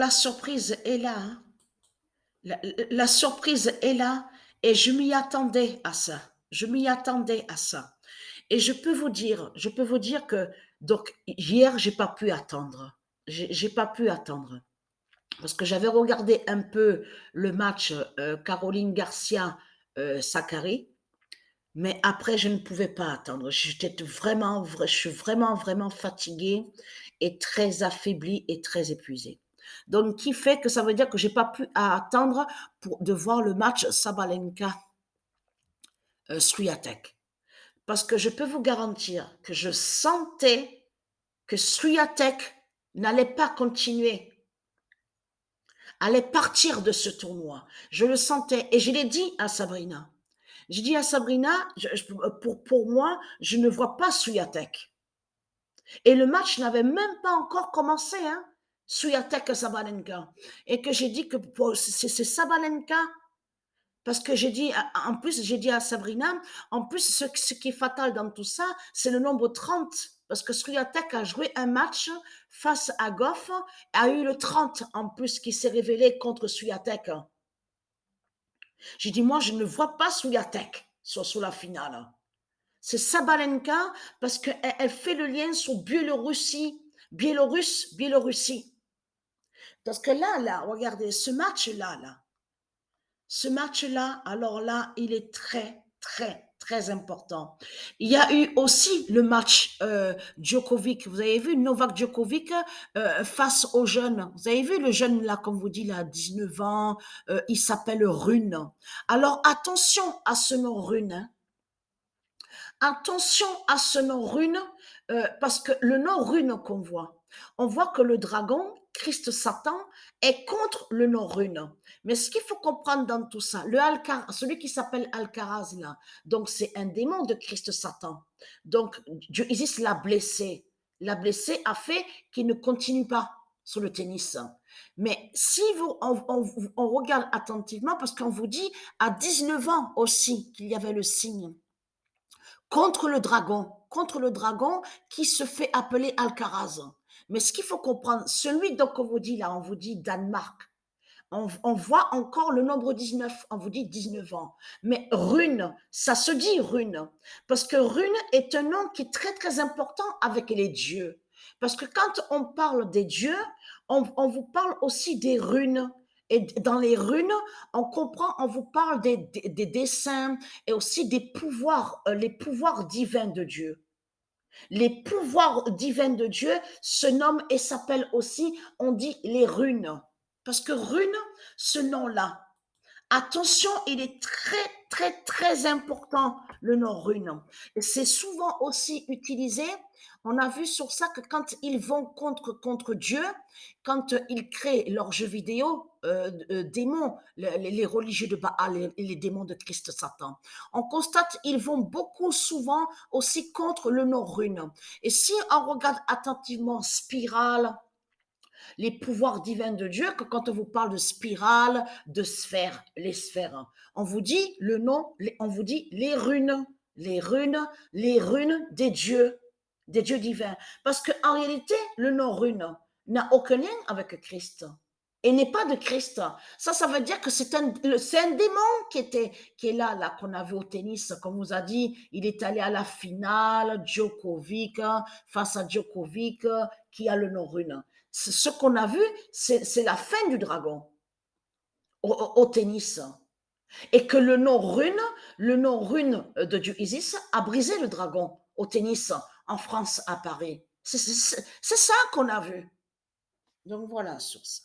La surprise est là, hein. La surprise est là et je m'y attendais à ça. Je m'y attendais à ça. Et je peux vous dire que donc hier j'ai pas pu attendre. J'ai pas pu attendre parce que j'avais regardé un peu le match Caroline Garcia Sakkari, mais après je ne pouvais pas attendre. Je suis vraiment fatiguée et très affaiblie et très épuisée. Donc, qui fait que ça veut dire que j'ai pas pu attendre de voir le match Sabalenka Swiatek. Parce que je peux vous garantir que je sentais que Swiatek n'allait pas continuer, allait partir de ce tournoi. Je le sentais et je l'ai dit à Sabrina. J'ai dit à Sabrina, pour moi, je ne vois pas Swiatek. Et le match n'avait même pas encore commencé, hein, Swiatek Sabalenka. Et que j'ai dit que c'est Sabalenka. Parce que j'ai dit, en plus, j'ai dit à Sabrina, en plus, ce qui est fatal dans tout ça, c'est le nombre 30. Parce que Swiatek a joué un match face à Goff, a eu le 30 en plus qui s'est révélé contre Swiatek. J'ai dit, moi, je ne vois pas Swiatek sur la finale. C'est Sabalenka parce qu'elle fait le lien sur Biélorussie. Parce que là, regardez, ce match-là, alors là, il est très, très, très important. Il y a eu aussi le match Djokovic. Vous avez vu Novak Djokovic face aux jeunes. Vous avez vu le jeune là, comme vous dites, là, 19 ans, il s'appelle Rune. Alors attention à ce nom Rune, hein. Attention à ce nom rune, parce que le nom rune qu'on voit, on voit que le dragon, Christ Satan, est contre le nom rune. Mais ce qu'il faut comprendre dans tout ça, celui qui s'appelle Alcaraz, là, donc c'est un démon de Christ Satan. Donc Dieu Isis l'a blessé. L'a blessé a fait qu'il ne continue pas sur le tennis. Mais si on regarde attentivement, parce qu'on vous dit à 19 ans aussi qu'il y avait le signe contre le dragon qui se fait appeler Alcaraz. Mais ce qu'il faut comprendre, celui donc on vous dit là, on vous dit Danemark, on voit encore le nombre 19, on vous dit 19 ans. Mais rune, ça se dit rune, parce que rune est un nom qui est très très important avec les dieux. Parce que quand on parle des dieux, on vous parle aussi des runes. Et dans les runes, on comprend, on vous parle des dessins et aussi des pouvoirs, les pouvoirs divins de Dieu. Les pouvoirs divins de Dieu se nomment et s'appellent aussi, on dit les runes. Parce que rune, ce nom-là, attention, il est très, très, très important, le nom rune. Et c'est souvent aussi utilisé. On a vu sur ça que quand ils vont contre Dieu, quand ils créent leurs jeux vidéo, démons, les religieux de Baal et les démons de Christ Satan, on constate ils vont beaucoup souvent aussi contre le nom rune. Et si on regarde attentivement spirale, les pouvoirs divins de Dieu, que quand on vous parle de spirale, de sphère, les sphères, on vous dit le nom, on vous dit les runes des dieux divins. Parce qu'en réalité, le nom rune n'a aucun lien avec Christ et n'est pas de Christ. Ça veut dire que c'est un démon qui est là, qu'on a vu au tennis, comme vous a dit, il est allé à la finale, Djokovic, face à Djokovic, qui a le nom rune. Ce qu'on a vu, c'est la fin du dragon au tennis. Et que le nom rune de Dieu Isis a brisé le dragon au tennis en France, à Paris. C'est ça qu'on a vu. Donc voilà sur ça.